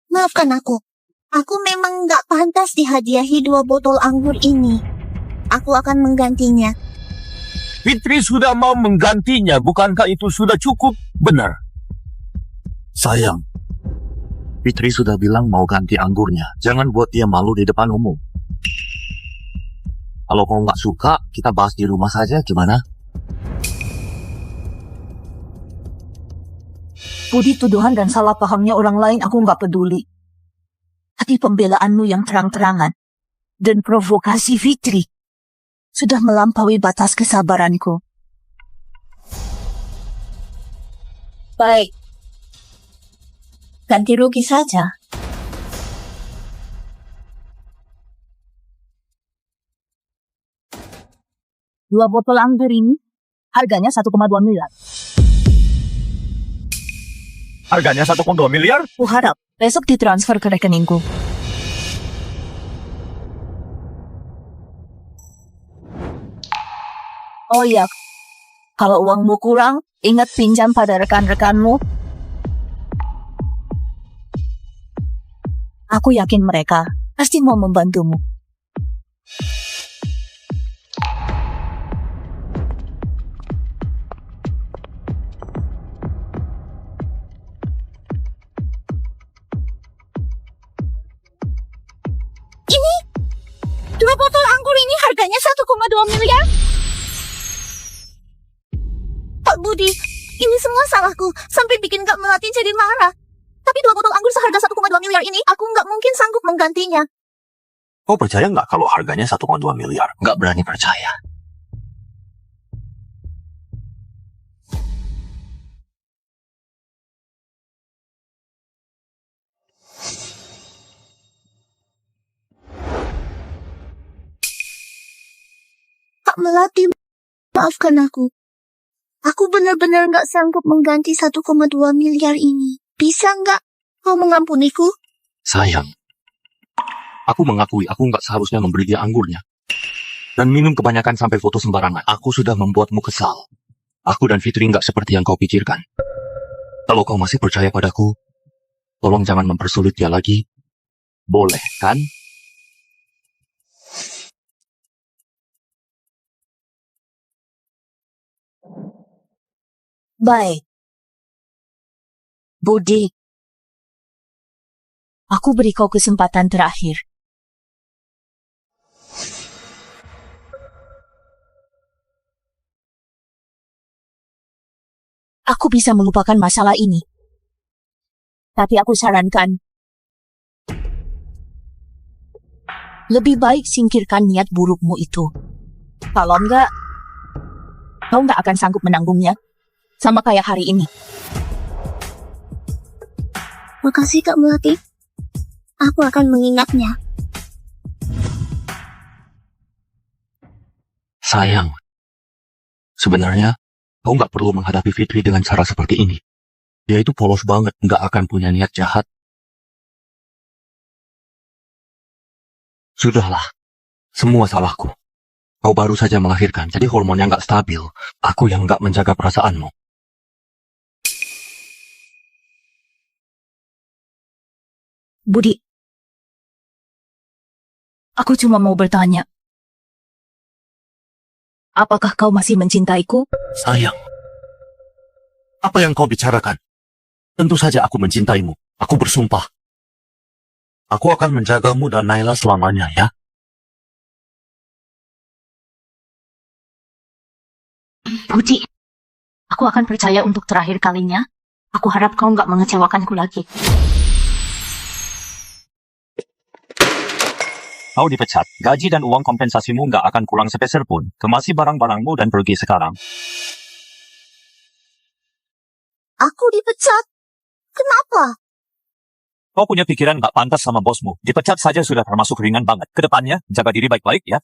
maafkan aku. Aku memang nggak pantas dihadiahi 2 botol anggur ini. Aku akan menggantinya. Fitri sudah mau menggantinya, bukankah itu sudah cukup? Benar. Sayang, Fitri sudah bilang mau ganti anggurnya. Jangan buat dia malu di depan umum. Kalau kau nggak suka, kita bahas di rumah saja, gimana? Budi, tuduhan dan salah pahamnya orang lain aku nggak peduli. Tapi pembelaanmu yang terang-terangan dan provokasi Fitri sudah melampaui batas kesabaranku. Baik. Ganti rugi saja. Dua botol anggur ini harganya 1,2 miliar. Harganya 1,2 miliar? Aku harap besok ditransfer ke rekeningku. Oh iya, kalau uangmu kurang, ingat pinjam pada rekan-rekanmu. Aku yakin mereka pasti mau membantumu. Ini 2 botol anggur ini harganya 1,2 miliar. Pak Budi, ini semua salahku sampai bikin Kak Melati jadi marah. Tapi 2 botol anggur seharga 1,2 miliar ini, aku nggak mungkin sanggup menggantinya. Kau percaya nggak kalau harganya 1,2 miliar? Nggak berani percaya. Kak Melati, maafkan aku. Aku benar-benar nggak sanggup mengganti 1,2 miliar ini. Bisa nggak kau mengampuniku? Sayang, aku mengakui aku nggak seharusnya memberi dia anggurnya. Dan minum kebanyakan sampai foto sembarangan. Aku sudah membuatmu kesal. Aku dan Fitri nggak seperti yang kau pikirkan. Kalau kau masih percaya padaku, tolong jangan mempersulit dia lagi. Boleh, kan? Baik. Budi, aku beri kau kesempatan terakhir. Aku bisa melupakan masalah ini. Tapi aku sarankan, lebih baik singkirkan niat burukmu itu. Kalau enggak, kau enggak akan sanggup menanggungnya. Sama kayak hari ini. Makasih Kak Melati. Aku akan mengingatnya. Sayang, sebenarnya kau nggak perlu menghadapi Fitri dengan cara seperti ini. Dia itu polos banget, nggak akan punya niat jahat. Sudahlah, semua salahku. Kau baru saja melahirkan, jadi hormonnya nggak stabil. Aku yang nggak menjaga perasaanmu. Budi, aku cuma mau bertanya. Apakah kau masih mencintaiku? Sayang, apa yang kau bicarakan? Tentu saja aku mencintaimu. Aku bersumpah. Aku akan menjagamu dan Naila selamanya, ya. Budi, aku akan percaya untuk terakhir kalinya. Aku harap kau nggak mengecewakanku lagi. Kau dipecat. Gaji dan uang kompensasimu nggak akan kurang sepeser pun. Kemasi barang-barangmu dan pergi sekarang. Aku dipecat. Kenapa? Kau punya pikiran nggak pantas sama bosmu. Dipecat saja sudah termasuk ringan banget. Kedepannya, jaga diri baik-baik ya.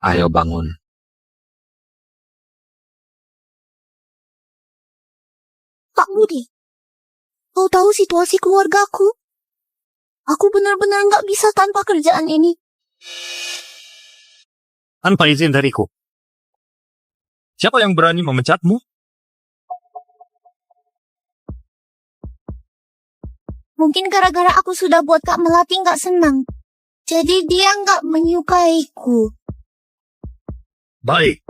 Ayo bangun. Pak Budi, kau tahu situasi keluargaku? Aku benar-benar nggak bisa tanpa kerjaan ini. Tanpa izin dariku. Siapa yang berani memecatmu? Mungkin gara-gara aku sudah buat Kak Melati nggak senang. Jadi dia nggak menyukaiku. Baik.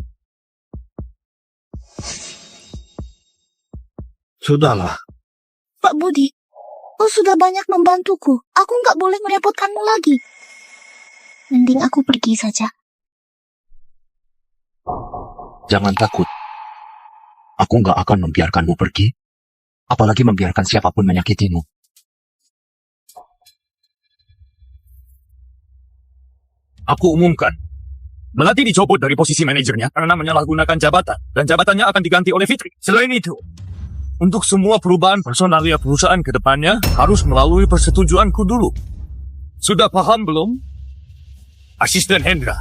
Sudahlah. Pak Budi, kau sudah banyak membantuku. Aku nggak boleh merepotkanmu lagi. Mending aku pergi saja. Jangan takut. Aku nggak akan membiarkanmu pergi. Apalagi membiarkan siapapun menyakitimu. Aku umumkan. Melati dicopot dari posisi manajernya karena menyalahgunakan jabatan. Dan jabatannya akan diganti oleh Fitri. Selain itu, untuk semua perubahan personalia perusahaan ke depannya harus melalui persetujuanku dulu. Sudah paham belum? Asisten Hendra.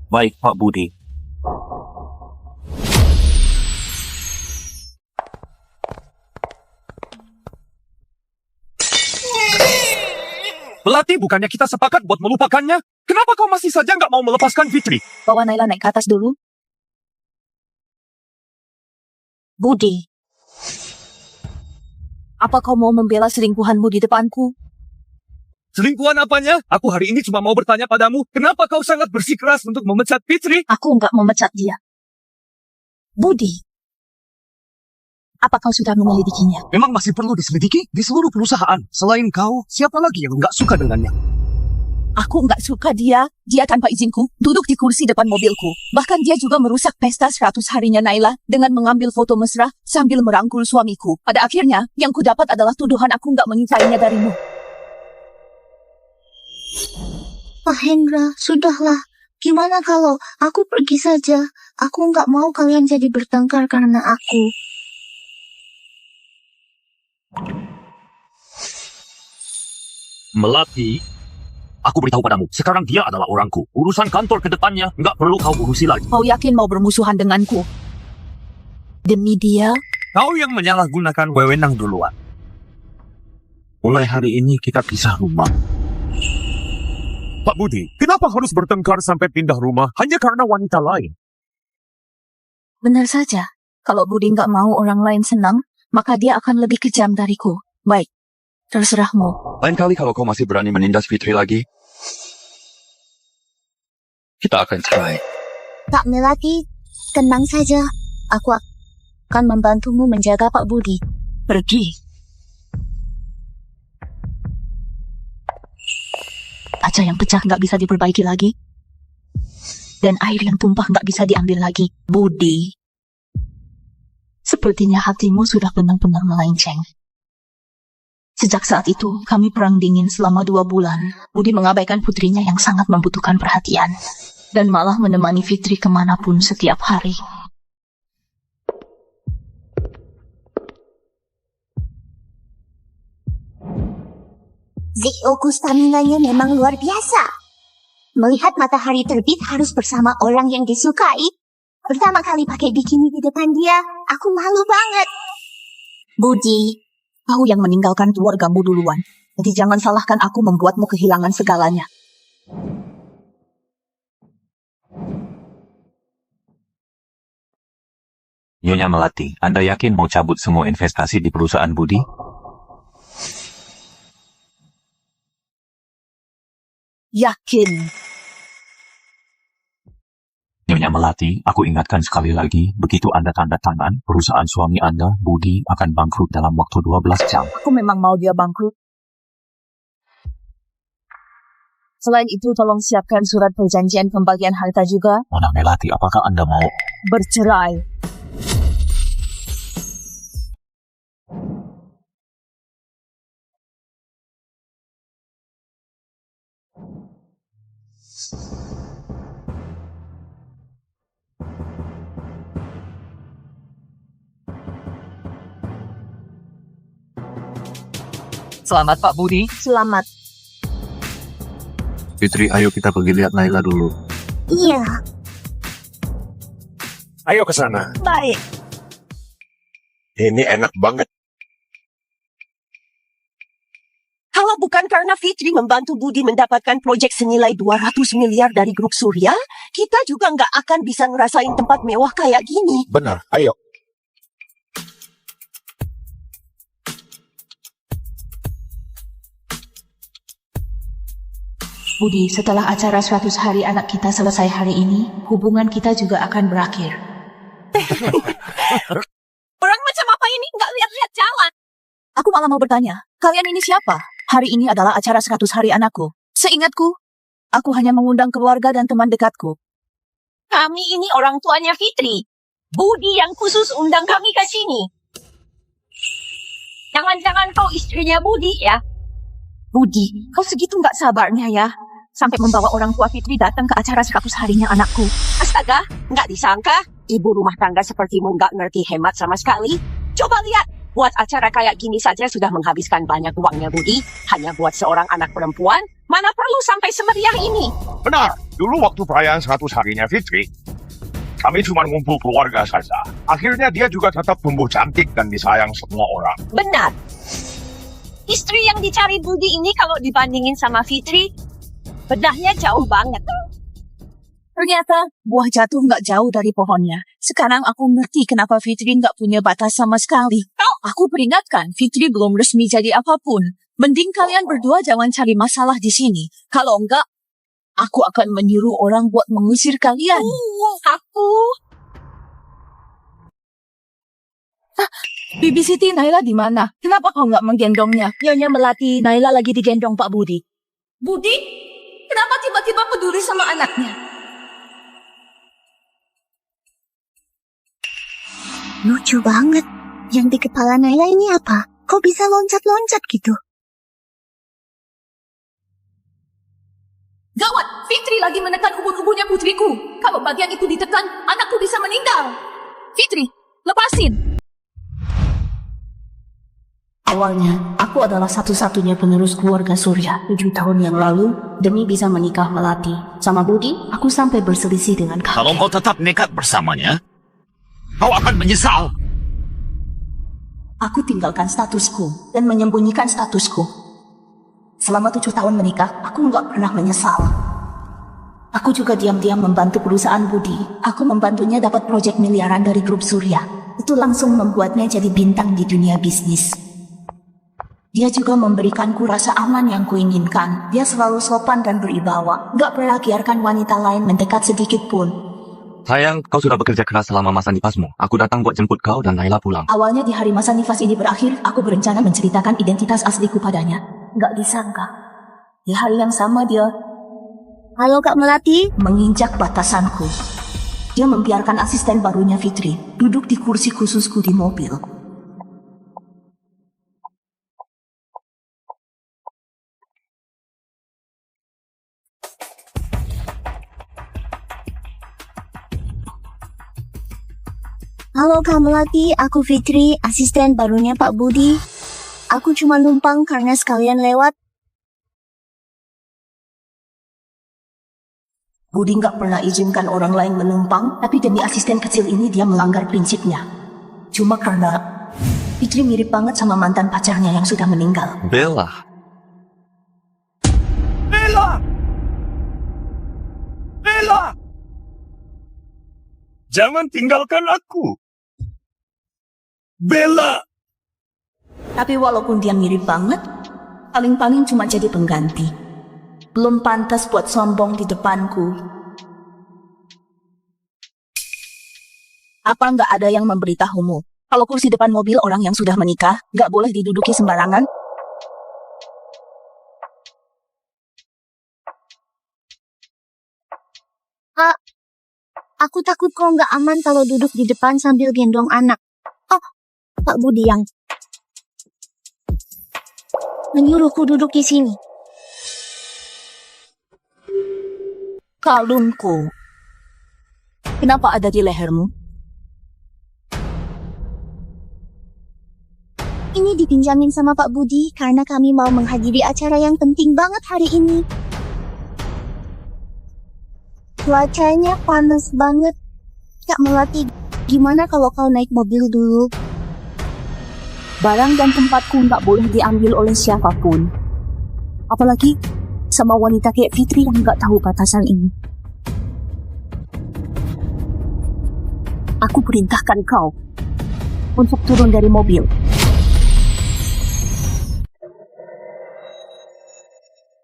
Baik, Pak Budi. Melati, bukannya kita sepakat buat melupakannya? Kenapa kau masih saja nggak mau melepaskan Fitri? Bawa Naila naik ke atas dulu. Budi, apa kau mau membela selingkuhanmu di depanku? Selingkuhan apanya? Aku hari ini cuma mau bertanya padamu, kenapa kau sangat bersikeras untuk memecat Fitri? Aku nggak memecat dia. Budi, apa kau sudah menyelidikinya? Memang masih perlu diselidiki di seluruh perusahaan. Selain kau, siapa lagi yang nggak suka dengannya? Aku nggak suka dia. Dia tanpa izinku duduk di kursi depan mobilku. Bahkan dia juga merusak pesta 100 harinya Naila dengan mengambil foto mesra sambil merangkul suamiku. Pada akhirnya, yang kudapat adalah tuduhan aku nggak menyukainya darimu. Pak Hendra, sudahlah. Gimana kalau aku pergi saja? Aku nggak mau kalian jadi bertengkar karena aku. Melati, aku beritahu padamu, sekarang dia adalah orangku. Urusan kantor ke depannya nggak perlu kau urusi lagi. Kau yakin mau bermusuhan denganku? Demi dia? Kau yang menyalahgunakan wewenang duluan. Mulai hari ini kita pisah rumah. Pak Budi, kenapa harus bertengkar sampai pindah rumah hanya karena wanita lain? Benar saja. Kalau Budi nggak mau orang lain senang, maka dia akan lebih kejam dariku. Baik, terserahmu. Lain kali kalau kau masih berani menindas Fitri lagi, kita akan cerai. Kak Melati, tenang saja. Aku akan membantumu menjaga Pak Budi. Pergi. Kaca yang pecah nggak bisa diperbaiki lagi. Dan air yang tumpah nggak bisa diambil lagi. Budi, sepertinya hatimu sudah benar-benar melenceng. Sejak saat itu, kami perang dingin selama 2 bulan. Budi mengabaikan putrinya yang sangat membutuhkan perhatian. Dan malah menemani Fitri kemanapun setiap hari. Zioku staminanya memang luar biasa. Melihat matahari terbit harus bersama orang yang disukai. Pertama kali pakai bikini di depan dia, aku malu banget. Budi, kau yang meninggalkan keluargamu duluan. Jadi jangan salahkan aku membuatmu kehilangan segalanya. Nyonya Melati, Anda yakin mau cabut semua investasi di perusahaan Budi? Yakin. Nyonya Melati, aku ingatkan sekali lagi, begitu Anda tanda tangan, perusahaan suami Anda, Budi, akan bangkrut dalam waktu 12 jam. Aku memang mau dia bangkrut. Selain itu, tolong siapkan surat perjanjian pembagian harta juga. Nona Melati, apakah Anda mau Bercerai. Selamat Pak Budi. Selamat. Fitri, ayo kita pergi lihat Naila dulu. Iya, Ayo ke sana. Baik. Ini enak banget. Kalau bukan karena Fitri membantu Budi mendapatkan proyek senilai 200 miliar dari grup Surya, kita juga nggak akan bisa ngerasain tempat mewah kayak gini. Benar, ayo. Budi, setelah acara 100 hari anak kita selesai hari ini, hubungan kita juga akan berakhir. Orang macam apa ini nggak lihat-lihat jalan? Aku malah mau bertanya, kalian ini siapa? Hari ini adalah acara 100 hari anakku. Seingatku, aku hanya mengundang keluarga dan teman dekatku. Kami ini orang tuanya Fitri. Budi yang khusus undang kami ke sini. Jangan-jangan kau istrinya Budi ya? Budi, kau segitu nggak sabarnya ya? Sampai membawa orang tua Fitri datang ke acara 100 harinya anakku. Astaga, nggak disangka. Ibu rumah tangga sepertimu nggak ngerti hemat sama sekali. Coba lihat, buat acara kayak gini saja sudah menghabiskan banyak uangnya Budi. Hanya buat seorang anak perempuan, mana perlu sampai semeriah ini? Benar, dulu waktu perayaan 100 harinya Fitri, kami cuma ngumpul keluarga saja. Akhirnya dia juga tetap tumbuh cantik dan disayang semua orang. Benar. Istri yang dicari Budi ini kalau dibandingin sama Fitri, bedahnya jauh banget. Ternyata buah jatuh nggak jauh dari pohonnya. Sekarang aku ngerti kenapa Fitri nggak punya batas sama sekali. Aku peringatkan, Fitri belum resmi jadi apapun. Mending kalian berdua jangan cari masalah di sini. Kalau enggak, aku akan menyuruh orang buat mengusir kalian. Aku... Bibi Siti, Naila di mana? Kenapa kau nggak menggendongnya? Nyonya Melati, Naila lagi digendong Pak Budi. Budi, kenapa tiba-tiba peduli sama anaknya? lucu banget. Yang di kepala Naila ini apa? Kok bisa loncat-loncat gitu? Gawat! Fitri lagi menekan ubun-ubunnya putriku. Kalau bagian itu ditekan, anakku bisa meninggal. Fitri, lepasin. Awalnya, aku adalah satu-satunya penerus keluarga Surya 7 tahun yang lalu. Demi bisa menikah Melati sama Budi, aku sampai berselisih dengan Kalau kakek. kau tetap nekat bersamanya, kau akan menyesal. Aku tinggalkan statusku dan menyembunyikan statusku. Selama 7 tahun menikah, aku nggak pernah menyesal. Aku juga diam-diam membantu perusahaan Budi. Aku membantunya dapat proyek miliaran dari grup Surya. Itu langsung membuatnya jadi bintang di dunia bisnis. Dia juga memberikanku rasa aman yang kuinginkan. Dia selalu sopan dan beribawa. Nggak pernah biarkan wanita lain mendekat sedikit pun. Sayang, kau sudah bekerja keras selama masa nifasmu. Aku datang buat jemput kau dan Naila pulang. Awalnya di hari masa nifas ini berakhir, aku berencana menceritakan identitas asliku padanya. Nggak disangka. Di hari yang sama dia Halo Kak Melati. menginjak batasanku. Dia membiarkan asisten barunya Fitri duduk di kursi khususku di mobil. Halo Kak Melati, aku Fitri, asisten barunya Pak Budi. Aku cuma numpang karena sekalian lewat. Budi nggak pernah izinkan orang lain menumpang, tapi demi asisten kecil ini dia melanggar prinsipnya. Cuma karena Fitri mirip banget sama mantan pacarnya yang sudah meninggal. Bella. Bella! Bella! Jangan tinggalkan aku. Bella! Tapi walaupun dia mirip banget, paling-paling cuma jadi pengganti. Belum pantas buat sombong di depanku. Apa nggak ada yang memberitahumu? Kalau kursi depan mobil orang yang sudah menikah, nggak boleh diduduki sembarangan? Aku takut kau nggak aman kalau duduk di depan sambil gendong anak. Oh, Pak Budi yang menyuruhku duduk di sini. Kalungku. Kenapa ada di lehermu? Ini dipinjamin sama Pak Budi karena kami mau menghadiri acara yang penting banget hari ini. Cuacanya panas banget. Kak Melati, gimana kalau kau naik mobil dulu? Barang dan tempatku nggak boleh diambil oleh siapapun. Apalagi sama wanita kayak Fitri yang nggak tahu batasan ini. Aku perintahkan kau untuk turun dari mobil.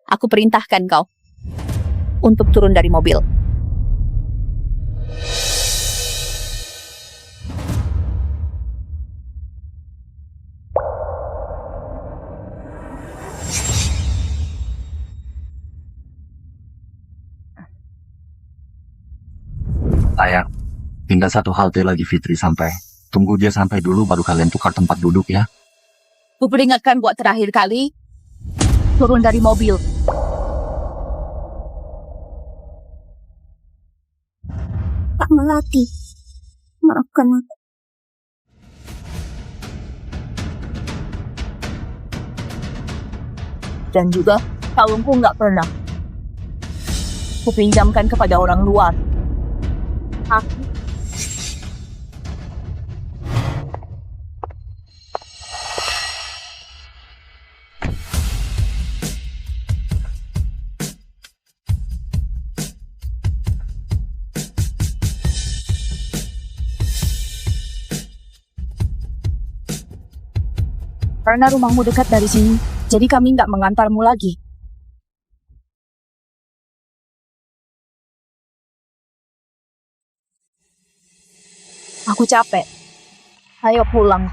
Aku perintahkan kau untuk turun dari mobil. Sayang, tinggal satu halte lagi Fitri sampai. Tunggu dia sampai dulu baru kalian tukar tempat duduk ya. Ku peringatkan buat terakhir kali, turun dari mobil. Kak Melati, maafkan aku. Dan juga, kalungku nggak pernah kupinjamkan kepada orang luar. Aku karena rumahmu dekat dari sini, jadi kami nggak mengantarmu lagi. Aku capek. Ayo pulang.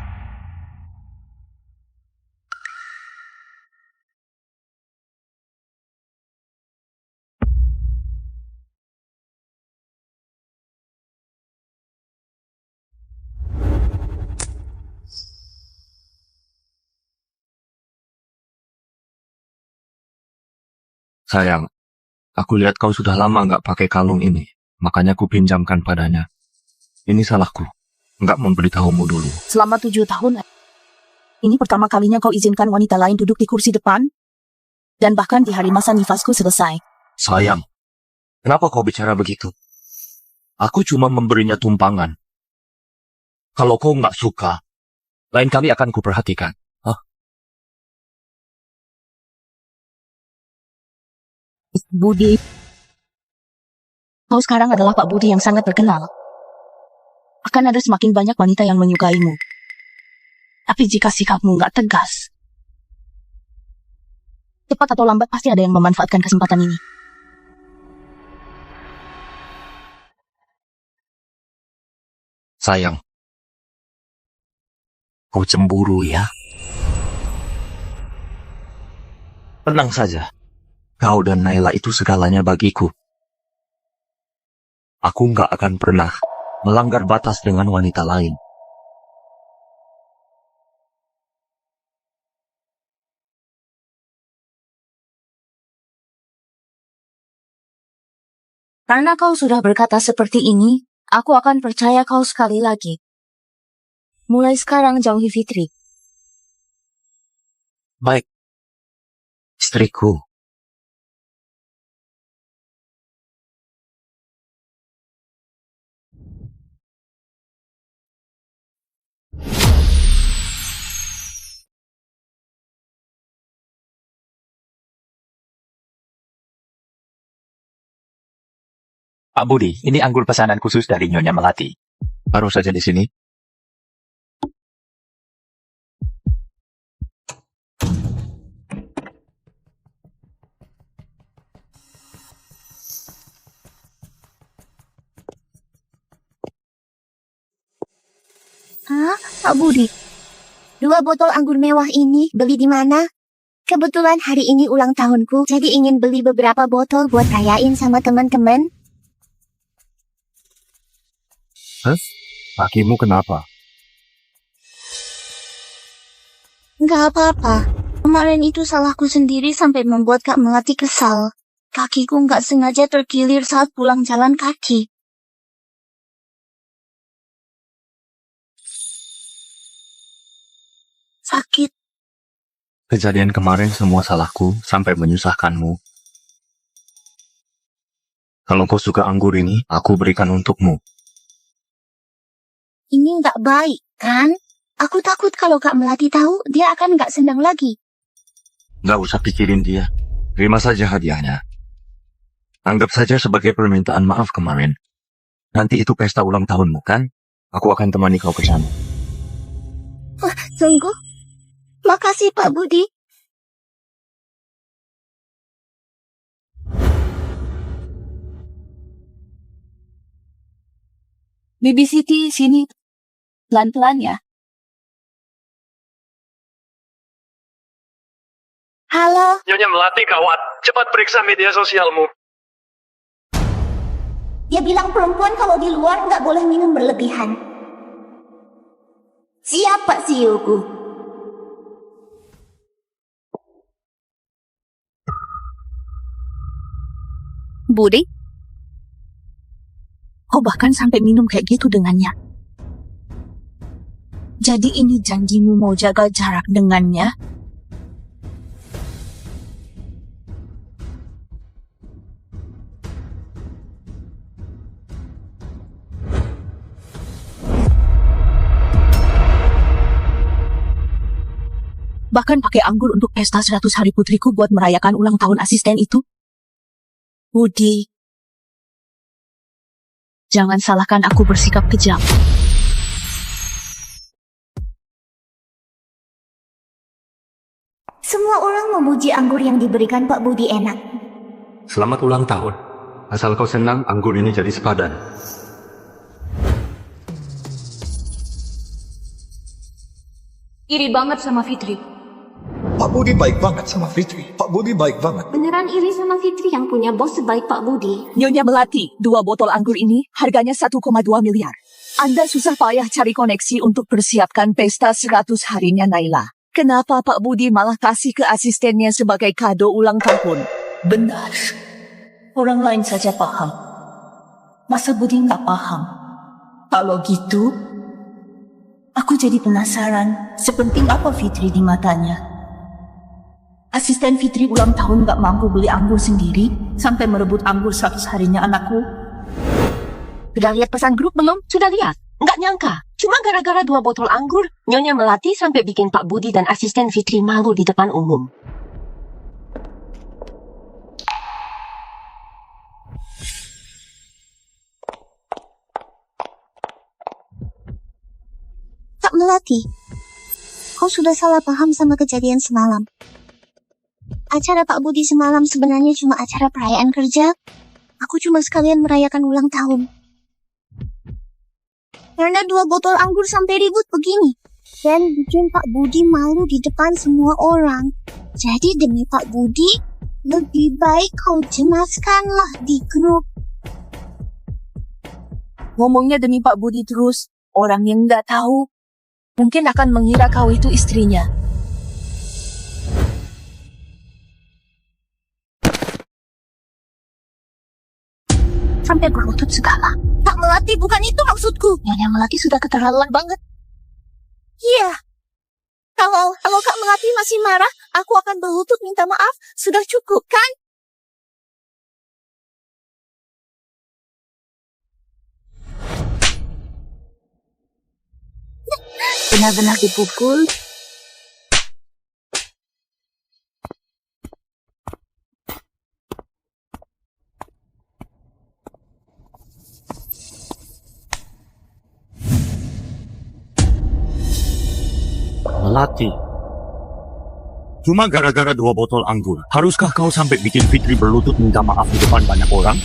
Sayang, Aku lihat kau sudah lama nggak pakai kalung ini, makanya ku pinjamkan padanya. Ini salahku, nggak memberitahumu dulu. Selama 7 tahun, ini pertama kalinya kau izinkan wanita lain duduk di kursi depan? Dan bahkan di hari masa nifasku selesai. Sayang, kenapa kau bicara begitu? Aku cuma memberinya tumpangan. Kalau kau nggak suka, lain kali akan kuperhatikan. Budi. Kau sekarang adalah Pak Budi yang sangat terkenal. Akan ada semakin banyak wanita yang menyukaimu. Tapi jika sikapmu nggak tegas, cepat atau lambat pasti ada yang memanfaatkan kesempatan ini. Sayang, kau cemburu ya? Tenang saja. Kau dan Naila itu segalanya bagiku. Aku nggak akan pernah melanggar batas dengan wanita lain. Karena kau sudah berkata seperti ini, aku akan percaya kau sekali lagi. Mulai sekarang jauhi Fitri. Baik, istriku. Pak Budi, ini anggur pesanan khusus dari Nyonya Melati. Baru saja di sini. Hah? Pak Budi? 2 botol anggur mewah ini beli di mana? Kebetulan hari ini ulang tahunku, jadi ingin beli beberapa botol buat rayain sama teman-teman. Kakimu kenapa? Nggak apa-apa. Kemarin itu salahku sendiri sampai membuat Kak Melati kesal. Kakiku nggak sengaja terkilir saat pulang jalan kaki. Sakit. Kejadian kemarin semua salahku sampai menyusahkanmu. Kalau kau suka anggur ini, aku berikan untukmu. Ini nggak baik, kan? Aku takut kalau Kak Melati tahu, dia akan nggak senang lagi. Nggak usah pikirin dia. Terima saja hadiahnya. Anggap saja sebagai permintaan maaf kemarin. Nanti itu pesta ulang tahunmu, kan? Aku akan temani kau ke sana. Wah, tunggu. Makasih Pak Budi. Bibi Siti, sini. Pelan-pelan ya. Halo, Nyonya Melati kawat, cepat periksa media sosialmu. Dia bilang perempuan kalau di luar nggak boleh minum berlebihan. Siapa siuku? Budi? Kau bahkan sampai minum kayak gitu dengannya. Jadi ini janjimu mau jaga jarak dengannya? Bahkan pakai anggur untuk pesta 100 hari putriku buat merayakan ulang tahun asisten itu? Budi, jangan salahkan aku bersikap kejam. Semua orang memuji anggur yang diberikan Pak Budi enak. Selamat ulang tahun. Asal kau senang, anggur ini jadi sepadan. Iri banget sama Fitri. Pak Budi baik banget sama Fitri. Pak Budi baik banget. beneran iri sama Fitri yang punya bos sebaik Pak Budi. Nyonya Melati, 2 botol anggur ini harganya 1,2 miliar. Anda susah payah cari koneksi untuk persiapkan pesta 100 harinya Naila. Kenapa Pak Budi malah kasih ke asistennya sebagai kado ulang tahun? Benar. Orang lain saja paham. Masa Budi nggak paham? Kalau gitu, aku jadi penasaran sepenting apa Fitri di matanya. Asisten Fitri ulang tahun nggak mampu beli anggur sendiri sampai merebut anggur 100 harinya anakku. Sudah lihat pesan grup belum? Sudah lihat? Nggak nyangka. Cuma gara-gara 2 botol anggur, Nyonya Melati sampai bikin Pak Budi dan asisten Fitri malu di depan umum. Kak Melati, kau sudah salah paham sama kejadian semalam. Acara Pak Budi semalam sebenarnya cuma acara perayaan kerja. Aku cuma sekalian merayakan ulang tahun. Karena 2 botol anggur sampai ribut begini. Dan bikin Pak Budi malu di depan semua orang. Jadi demi Pak Budi, lebih baik kau jelaskanlah di grup. Ngomongnya demi Pak Budi terus, orang yang nggak tahu mungkin akan mengira kau itu istrinya. Sampai berlutut segala. Kak Melati, bukan itu maksudku. Nyonya Melati sudah keterlaluan banget. Iya. Kalau Kak Melati masih marah, aku akan berlutut minta maaf. Sudah cukup, kan? Benar-benar dipukul. Melati. Cuma gara-gara 2 botol anggur. Haruskah kau sampai bikin Fitri berlutut minta maaf di depan banyak orang?